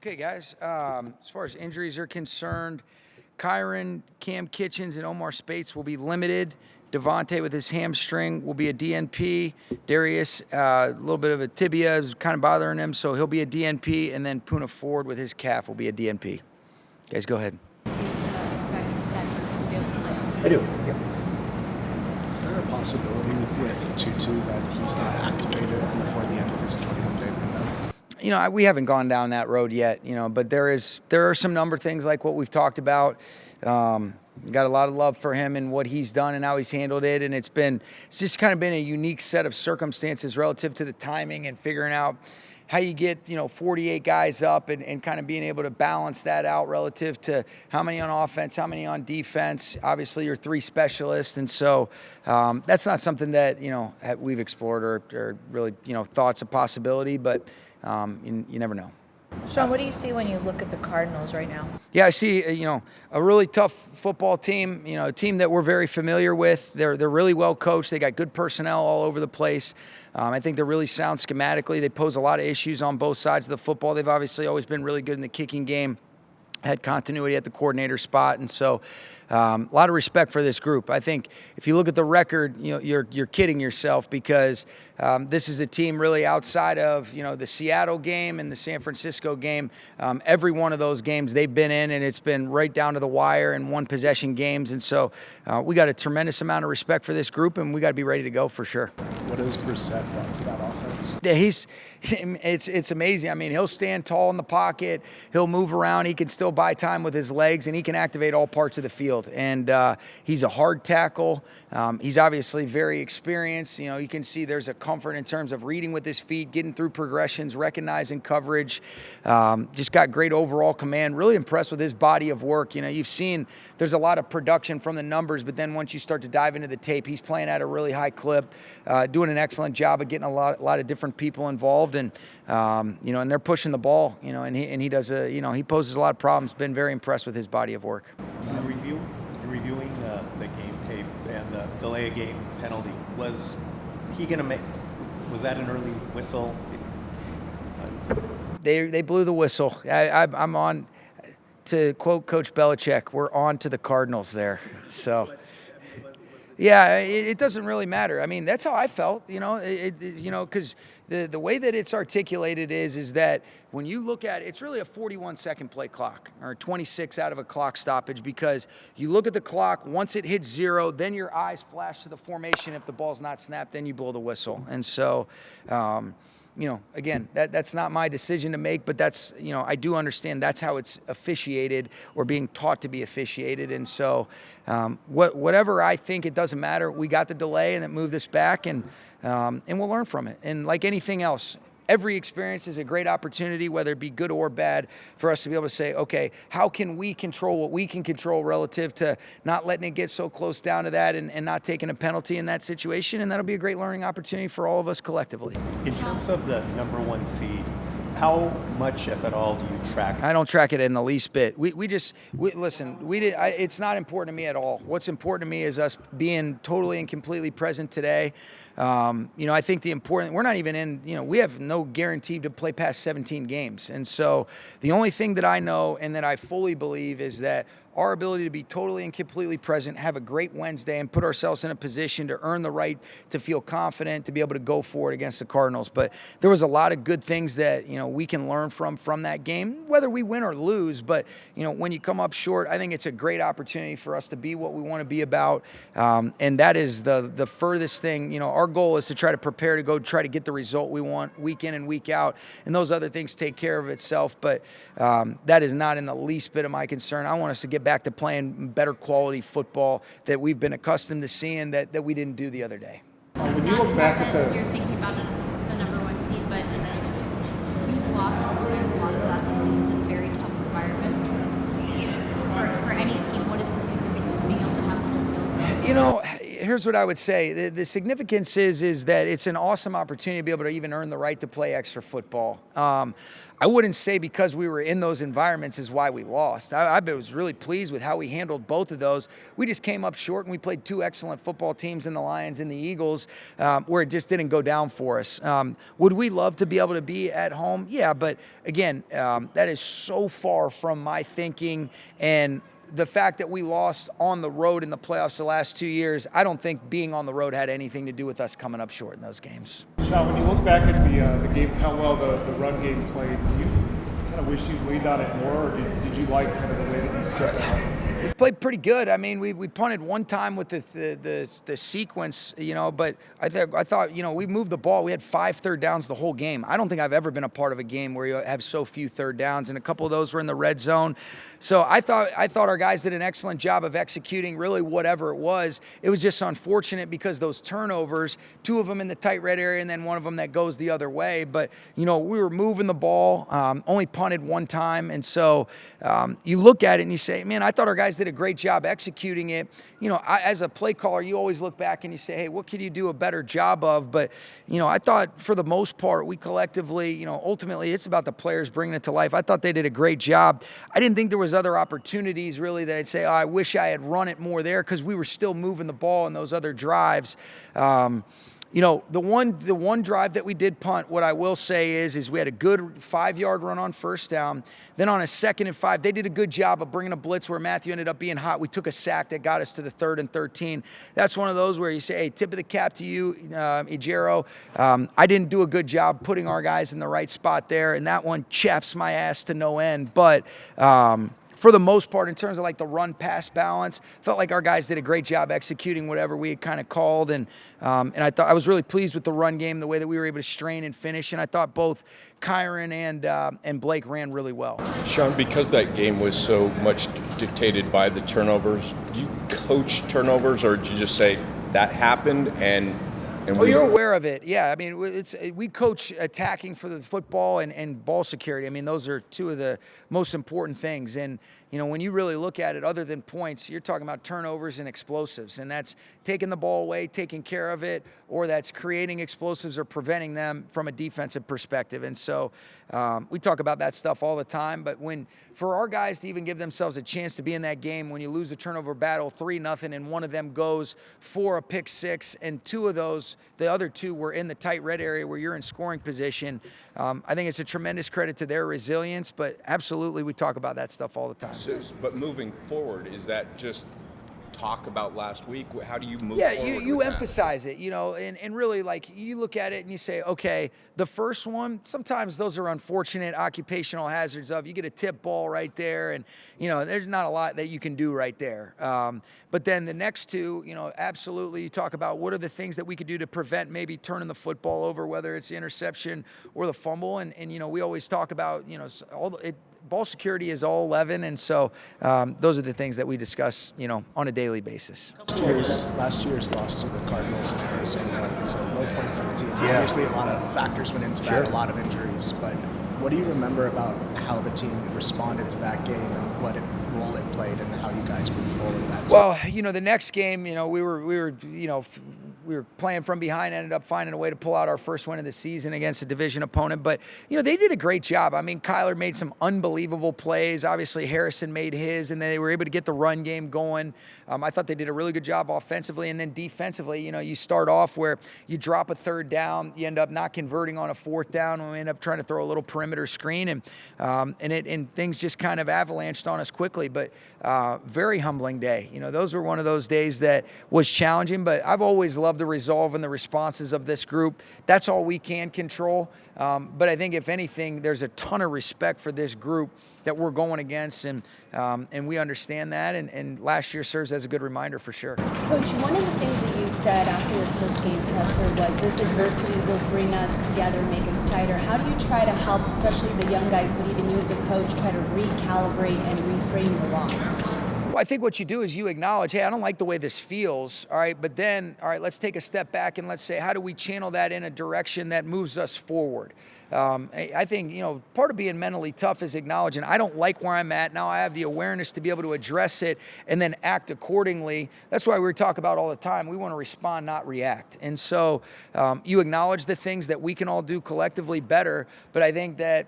Okay, guys. As far as injuries are concerned, Kyron, Cam Kitchens, and Omar Spates will be limited. Devontae with his hamstring will be a DNP. Darius, a little bit of a tibia is kind of bothering him, so he'll be a DNP. And then Puna Ford with his calf will be a DNP. Guys, go ahead. I do. Yep. Is there a possibility with Tutu that he's not activated before the end of his 21-day window? We haven't gone down that road yet, but there are some number things like what we've talked about. Got a lot of love for him and what he's done and how he's handled it. And it's just kind of been a unique set of circumstances relative to the timing and figuring out how you get, 48 guys up and kind of being able to balance that out relative to how many on offense, how many on defense. Obviously, you're three specialists. And so that's not something that, we've explored or really, thought's a possibility, but you never know. Sean, what do you see when you look at the Cardinals right now? Yeah, I see, a really tough football team, a team that we're very familiar with. They're really well coached. They got good personnel all over the place. I think they're really sound schematically. They pose a lot of issues on both sides of the football. They've obviously always been really good in the kicking game, had continuity at the coordinator spot. And so a lot of respect for this group. I think if you look at the record, you're kidding yourself because this is a team really outside of, the Seattle game and the San Francisco game. Every one of those games they've been in, and it's been right down to the wire in one possession games. And so we got a tremendous amount of respect for this group, and we got to be ready to go for sure. What has Brissett brought to that offense? Yeah, it's amazing. I mean, he'll stand tall in the pocket. He'll move around. He can still buy time with his legs, and he can activate all parts of the field. And he's a hard tackle. He's obviously very experienced. You can see there's a comfort in terms of reading with his feet, getting through progressions, recognizing coverage. Just got great overall command. Really impressed with his body of work. You've seen there's a lot of production from the numbers, but then once you start to dive into the tape, he's playing at a really high clip, doing an excellent job of getting a lot of different people involved, and and they're pushing the ball. And he does he poses a lot of problems. Been very impressed with his body of work. Reviewing the game tape and the delay of game penalty, was he going to make? Was that an early whistle? They blew the whistle. I'm on, to quote Coach Belichick, we're on to the Cardinals there. So, yeah, it doesn't really matter. I mean, that's how I felt, because the way that it's articulated is that when you look at it, it's really a 41-second play clock or 26 out of a clock stoppage, because you look at the clock, once it hits 0, then your eyes flash to the formation. If the ball's not snapped, then you blow the whistle. And so, again, that's not my decision to make, but that's, I do understand that's how it's officiated or being taught to be officiated. And so whatever I think, it doesn't matter. We got the delay and it moved us back, and we'll learn from it. And like anything else, every experience is a great opportunity, whether it be good or bad, for us to be able to say, okay, how can we control what we can control relative to not letting it get so close down to that and not taking a penalty in that situation? And that'll be a great learning opportunity for all of us collectively. In terms of the number 1 seed, how much, if at all, do you track? I don't track it in the least bit. It's not important to me at all. What's important to me is us being totally and completely present today. I think we're not even in, we have no guarantee to play past 17 games. And so the only thing that I know and that I fully believe is that our ability to be totally and completely present, have a great Wednesday, and put ourselves in a position to earn the right to feel confident, to be able to go forward against the Cardinals. But there was a lot of good things that, we can learn from that game, whether we win or lose. But, when you come up short, I think it's a great opportunity for us to be what we want to be about. And that is the furthest thing. Our goal is to try to prepare to go try to get the result we want week in and week out. And those other things take care of itself. But that is not in the least bit of my concern. I want us to get back to playing better quality football that we've been accustomed to seeing that we didn't do the other day. When you look back at you're thinking about the number 1 seed, but you've lost the last 2 seasons in very tough environments. For any team, what is the significance of being able to have home field? here's what I would say. The significance is that it's an awesome opportunity to be able to even earn the right to play extra football. I wouldn't say because we were in those environments is why we lost. I was really pleased with how we handled both of those. We just came up short, and we played two excellent football teams in the Lions and the Eagles, where it just didn't go down for us. Would we love to be able to be at home? Yeah, but again, that is so far from my thinking, and the fact that we lost on the road in the playoffs the last 2 years, I don't think being on the road had anything to do with us coming up short in those games. Sean, when you look back at the game, how well the run game played, do you kind of wish you'd leaned on it more, or did you like kind of the way that you set it up? We played pretty good. I mean, we punted one time with the sequence, but I thought, we moved the ball. We had 5 third downs the whole game. I don't think I've ever been a part of a game where you have so few third downs, and a couple of those were in the red zone. So I thought our guys did an excellent job of executing really whatever it was. It was just unfortunate because those turnovers, 2 of them in the tight red area and then one of them that goes the other way. But, we were moving the ball, only punted one time. And so you look at it and you say, man, I thought our guys did a great job executing it. As a play caller, you always look back and you say, hey, what could you do a better job of? But, I thought for the most part, we collectively, ultimately it's about the players bringing it to life. I thought they did a great job. I didn't think there was other opportunities really that I'd say, I wish I had run it more there, because we were still moving the ball in those other drives. The one drive that we did punt, what I will say is we had a good 5-yard run on first down. Then on a 2nd and 5, they did a good job of bringing a blitz where Matthew ended up being hot. We took a sack that got us to the 3rd and 13. That's one of those where you say, hey, tip of the cap to you, Ejiro. I didn't do a good job putting our guys in the right spot there, and that one chaps my ass to no end. But for the most part, in terms of like the run-pass balance, felt like our guys did a great job executing whatever we had kind of called, and I thought I was really pleased with the run game, the way that we were able to strain and finish, and I thought both Kyron and Blake ran really well. Sean, because that game was so much dictated by the turnovers, do you coach turnovers, or do you just say that happened and you're aware of it. Yeah, I mean, we coach attacking for the football and ball security. I mean, those are 2 of the most important things. And, when you really look at it, other than points, you're talking about turnovers and explosives. And that's taking the ball away, taking care of it, or that's creating explosives or preventing them from a defensive perspective. And so we talk about that stuff all the time. But for our guys to even give themselves a chance to be in that game, when you lose a turnover battle 3-0, and one of them goes for a pick 6, and 2 of those, the other 2 were in the tight red area where you're in scoring position. I think it's a tremendous credit to their resilience, but absolutely we talk about that stuff all the time. But moving forward, is that just talk about last week? How do you move forward? Yeah, you emphasize it, and really, like, you look at it and you say, okay, the first one, sometimes those are unfortunate occupational hazards of you get a tip ball right there, and, there's not a lot that you can do right there. But then the next 2, absolutely you talk about what are the things that we could do to prevent maybe turning the football over, whether it's the interception or the fumble. And we always talk about, ball security is all 11, and so those are the things that we discuss, on a daily basis. Last year's loss to the Cardinals in Arizona was a low point for the team. Yeah. Obviously, a lot of factors went into that, a lot of injuries. But what do you remember about how the team responded to that game and what role it played and how you guys moved forward? Well, the next game, we were playing from behind, ended up finding a way to pull out our first win of the season against a division opponent. But, they did a great job. I mean, Kyler made some unbelievable plays. Obviously, Harrison made his, and they were able to get the run game going. I thought they did a really good job offensively. And then defensively, you start off where you drop a 3rd down, you end up not converting on a 4th down, and we end up trying to throw a little perimeter screen, and things just kind of avalanched on us quickly. But very humbling day. Those were one of those days that was challenging, but I've always loved the resolve and the responses of this group. That's all we can control. But I think if anything, there's a ton of respect for this group that we're going against, and we understand that, and last year serves as a good reminder for sure. Coach, one of the things that you said after your post-game presser was this adversity will bring us together, make us tighter. How do you try to help, especially the young guys, but even you as a coach, try to recalibrate and reframe the loss? Well, I think what you do is you acknowledge, hey, I don't like the way this feels, all right, but then, all right, let's take a step back and let's say, how do we channel that in a direction that moves us forward? I think, part of being mentally tough is acknowledging I don't like where I'm at. Now I have the awareness to be able to address it and then act accordingly. That's why we talk about all the time. We want to respond, not react. And so you acknowledge the things that we can all do collectively better. But I think that,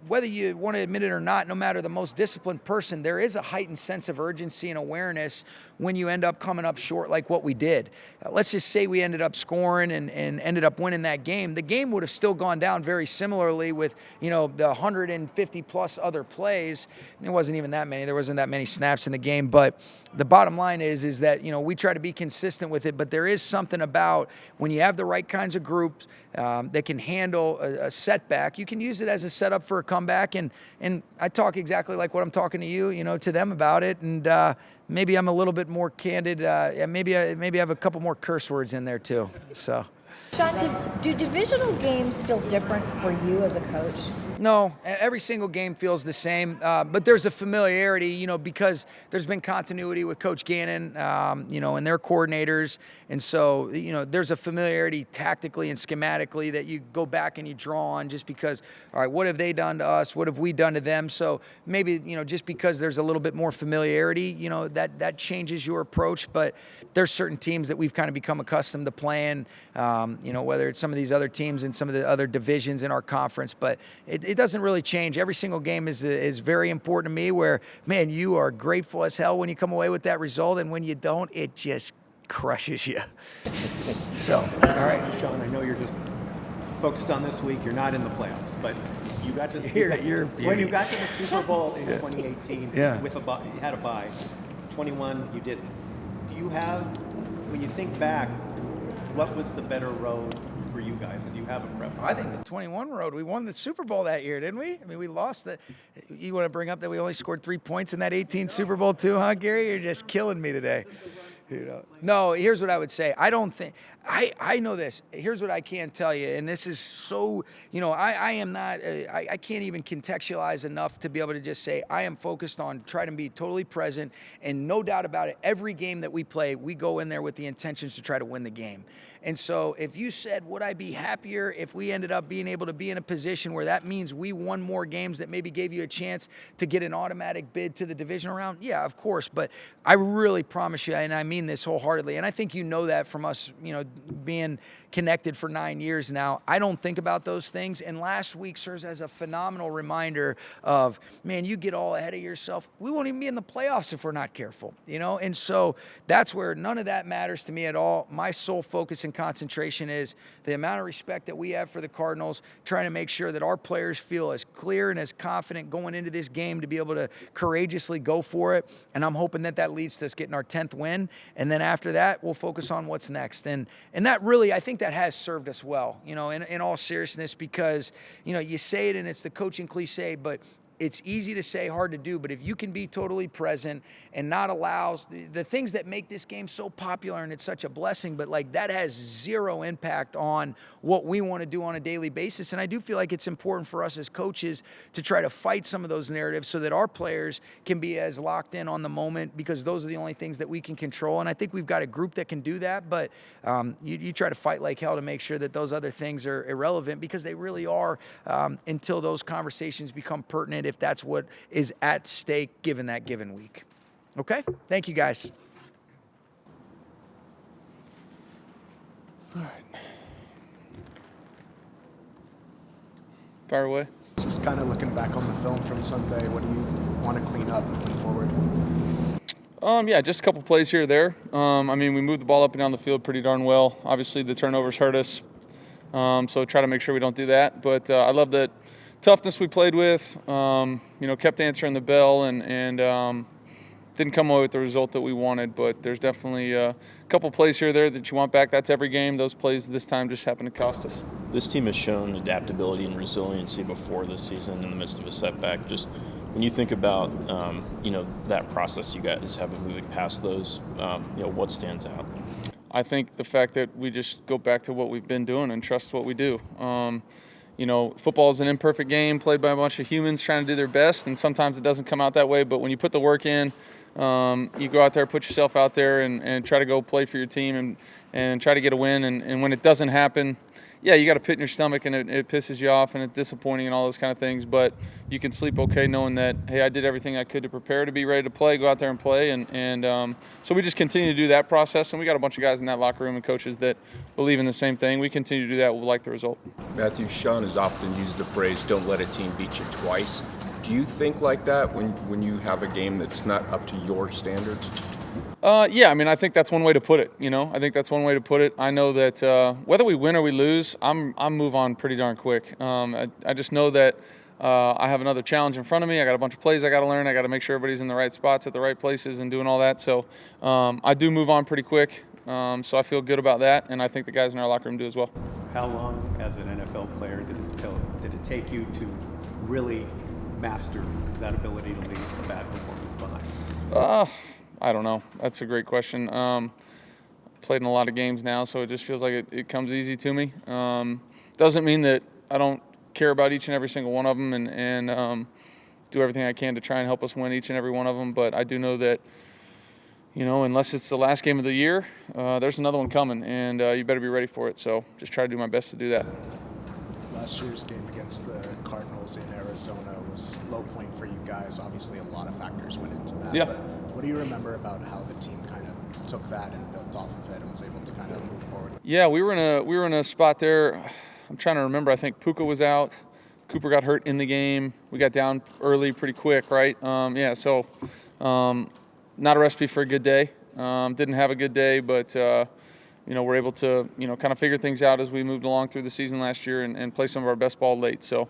whether you want to admit it or not, no matter the most disciplined person, there is a heightened sense of urgency and awareness when you end up coming up short like what we did. Let's just say we ended up scoring and ended up winning that game. The game would have still gone down very similarly with, the 150 plus other plays. It wasn't even that many. There wasn't that many snaps in the game. But the bottom line is that, we try to be consistent with it. But there is something about when you have the right kinds of groups that can handle a setback, you can use it as a setup for a comeback. And I talk exactly like what I'm talking to you, to them about it. And maybe I'm a little bit more candid. Maybe I have a couple more curse words in there too. So. Sean, do divisional games feel different for you as a coach? No, every single game feels the same, but there's a familiarity, because there's been continuity with Coach Gannon, and their coordinators, and so, there's a familiarity tactically and schematically that you go back and you draw on just because, all right, what have they done to us? What have we done to them? So maybe, just because there's a little bit more familiarity, that changes your approach, but there's certain teams that we've kind of become accustomed to playing, whether it's some of these other teams in some of the other divisions in our conference, but it doesn't really change. Every single game is very important to me where, man, you are grateful as hell when you come away with that result, and when you don't, it just crushes you. So, all right. Sean, I know you're just focused on this week. You're not in the playoffs, but you got to when you got to the Super Bowl in 2018 with you had a bye. 21, you didn't. Do you have, when you think back, what was the better road for you guys? And do you have a preference? I think the 21 road. We won the Super Bowl that year, didn't we? I mean, we lost the. You want to bring up that we only scored 3 points in that 18 Super Bowl too, huh, Gary? You're just killing me today. No, here's what I would say. I don't think. I know this. Here's what I can tell you, and this is so, I am not, I can't even contextualize enough to be able to just say I am focused on trying to be totally present, and no doubt about it, every game that we play, we go in there with the intentions to try to win the game. And so if you said, would I be happier if we ended up being able to be in a position where that means we won more games that maybe gave you a chance to get an automatic bid to the divisional round? Yeah, of course. But I really promise you, and I mean this wholeheartedly, and I think you know that from us, being connected for 9 years now, I don't think about those things. And last week serves as a phenomenal reminder of, man, you get all ahead of yourself. We won't even be in the playoffs if we're not careful, And so that's where none of that matters to me at all. My sole focus and concentration is the amount of respect that we have for the Cardinals, trying to make sure that our players feel as clear and as confident going into this game to be able to courageously go for it. And I'm hoping that leads to us getting our 10th win. And then after that, we'll focus on what's next. And that really, I think that has served us well, in all seriousness, because, you say it and it's the coaching cliche, but it's easy to say, hard to do. But if you can be totally present and not allow the things that make this game so popular, and it's such a blessing, but that has zero impact on what we want to do on a daily basis. And I do feel like it's important for us as coaches to try to fight some of those narratives so that our players can be as locked in on the moment, because those are the only things that we can control. And I think we've got a group that can do that, but you try to fight like hell to make sure that those other things are irrelevant, because they really are, until those conversations become pertinent, if that's what is at stake given that given week. Okay? Thank you, guys. All right. Fire away. Just kind of looking back on the film from Sunday, what do you want to clean up moving forward? Just a couple plays here or there. We moved the ball up and down the field pretty darn well. Obviously, the turnovers hurt us, so try to make sure we don't do that. But I love that toughness we played with, kept answering the bell, and didn't come away with the result that we wanted. But there's definitely a couple plays here or there that you want back. That's every game. Those plays this time just happen to cost us. This team has shown adaptability and resiliency before this season in the midst of a setback. Just when you think about, that process you guys have of moving past those, what stands out? I think the fact that we just go back to what we've been doing and trust what we do. Football is an imperfect game played by a bunch of humans trying to do their best, and sometimes it doesn't come out that way. But when you put the work in, you go out there, put yourself out there, and try to go play for your team and try to get a win. And when it doesn't happen, yeah, you got a pit in your stomach and it pisses you off and it's disappointing and all those kind of things. But you can sleep okay knowing that, hey, I did everything I could to prepare to be ready to play, go out there and play. And so we just continue to do that process. And we got a bunch of guys in that locker room and coaches that believe in the same thing. We continue to do that. We'll like the result. Matthew, Sean has often used the phrase, don't let a team beat you twice. Do you think like that when you have a game that's not up to your standards? Yeah, I mean, I think that's one way to put it. I think that's one way to put it. I know that whether we win or we lose, I'm move on pretty darn quick. I just know that I have another challenge in front of me. I got a bunch of plays I got to learn. I got to make sure everybody's in the right spots at the right places and doing all that. So I do move on pretty quick. So I feel good about that, and I think the guys in our locker room do as well. How long, as an NFL player, did it take you to really master that ability to leave a bad performance behind? I don't know. That's a great question. Played in a lot of games now, so it just feels like it comes easy to me. Doesn't mean that I don't care about each and every single one of them and do everything I can to try and help us win each and every one of them. But I do know that, unless it's the last game of the year, there's another one coming, and you better be ready for it. So just try to do my best to do that. Last year's game against the Cardinals in Arizona was low point for you guys. Obviously, a lot of factors went into that. Yeah. But what do you remember about how the team kind of took that and built off of it and was able to kind of move forward? Yeah, we were in a spot there. I'm trying to remember. I think Puka was out. Cooper got hurt in the game. We got down early pretty quick, right? So not a recipe for a good day. Didn't have a good day, but we're able to, kind of figure things out as we moved along through the season last year and play some of our best ball late. So,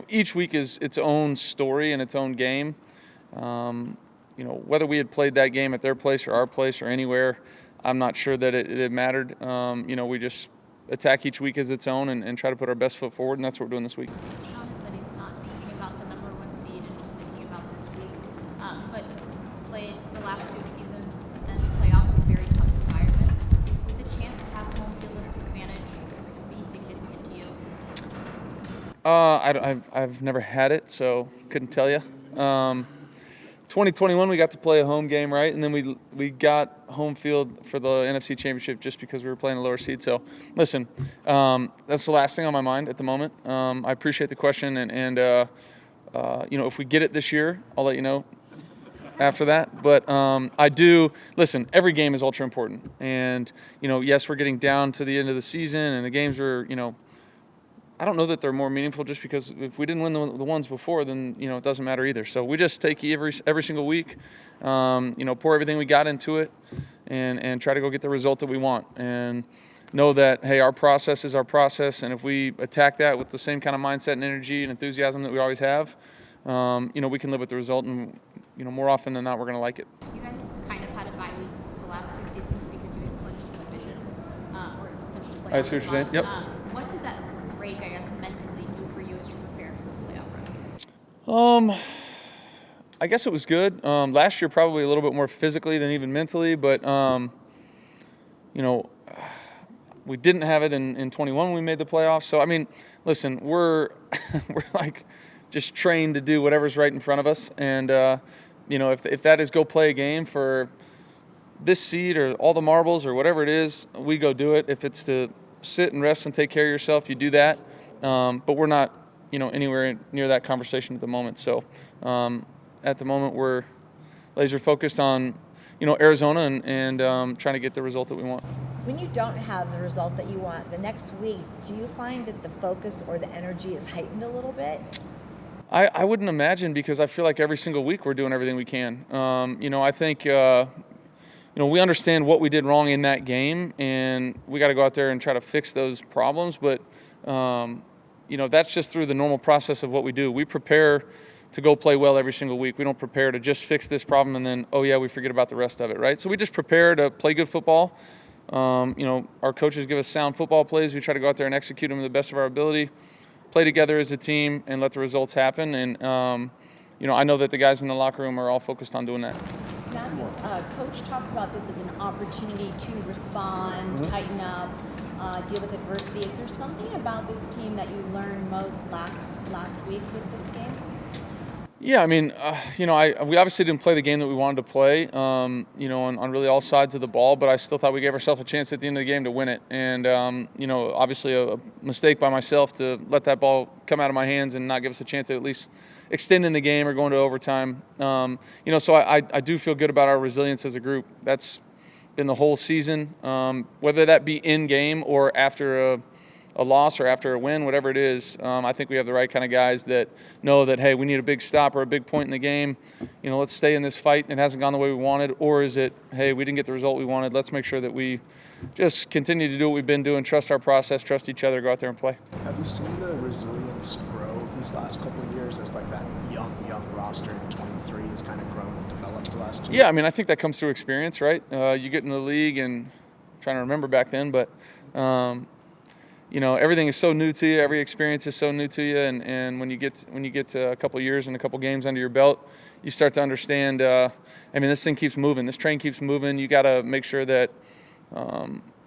each week is its own story and its own game. Whether we had played that game at their place or our place or anywhere, I'm not sure that it mattered. We just attack each week as its own and try to put our best foot forward, and that's what we're doing this week. Sean said he's not thinking about the number one seed and just thinking about this week. But played the last two seasons and playoffs in very tough environments. Would the chance to have home field advantage be significant to you? I've never had it, so couldn't tell you. 2021, we got to play a home game, right? And then we got home field for the NFC Championship just because we were playing a lower seed. So, listen, that's the last thing on my mind at the moment. I appreciate the question, and if we get it this year, I'll let you know after that. But I do – listen, every game is ultra important. And, yes, we're getting down to the end of the season, and the games are, I don't know that they're more meaningful just because if we didn't win the ones before, then, it doesn't matter either. So we just take every single week, pour everything we got into it and try to go get the result that we want. And know that, hey, our process is our process. And if we attack that with the same kind of mindset and energy and enthusiasm that we always have, we can live with the result. And, more often than not, we're going to like it. You guys kind of had a bye week the last two seasons because you had clinched the division or clinched the playoffs. I see what you're saying. Yep. What did that break, I guess, mentally do for you as you prepare for the playoff run? I guess it was good. Last year probably a little bit more physically than even mentally, but we didn't have it in 21 when we made the playoffs. So I mean, listen, we're like just trained to do whatever's right in front of us, and if that is go play a game for this seed or all the marbles or whatever it is, we go do it. If it's to sit and rest and take care of yourself, you do that. But we're not, anywhere near that conversation at the moment. So at the moment, we're laser focused on, Arizona and trying to get the result that we want. When you don't have the result that you want, the next week, do you find that the focus or the energy is heightened a little bit? I wouldn't imagine, because I feel like every single week we're doing everything we can. I think we understand what we did wrong in that game, and we got to go out there and try to fix those problems. But, that's just through the normal process of what we do. We prepare to go play well every single week. We don't prepare to just fix this problem and then, we forget about the rest of it, right? So we just prepare to play good football. Our coaches give us sound football plays. We try to go out there and execute them to the best of our ability, play together as a team, and let the results happen. And, I know that the guys in the locker room are all focused on doing that. Matthew, Coach talks about this as an opportunity to respond, tighten up, deal with adversity. Is there something about this team that you learned most last week with this game? Yeah, I mean, we obviously didn't play the game that we wanted to play, on really all sides of the ball, but I still thought we gave ourselves a chance at the end of the game to win it. And, obviously a mistake by myself to let that ball come out of my hands and not give us a chance at least extending the game or going to overtime. So I do feel good about our resilience as a group. That's been the whole season, whether that be in game or after a loss or after a win, whatever it is. I think we have the right kind of guys that know that, hey, we need a big stop or a big point in the game. Let's stay in this fight. It hasn't gone the way we wanted. Or is it, hey, we didn't get the result we wanted. Let's make sure that we just continue to do what we've been doing, trust our process, trust each other, go out there and play. Have you seen the resilience grow these last couple of years as like that young roster in 23 has kind of grown and developed the last 2 years? Yeah, I mean, I think that comes through experience, right? You get in the league, and I'm trying to remember back then, but everything is so new to you. Every experience is so new to you, and when you get to a couple of years and a couple of games under your belt, you start to understand. This thing keeps moving. This train keeps moving. You got to make sure that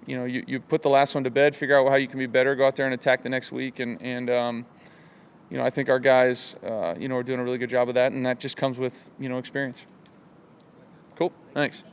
you put the last one to bed, figure out how you can be better, go out there and attack the next week, and I think our guys are doing a really good job of that, and that just comes with experience. Cool. Thanks.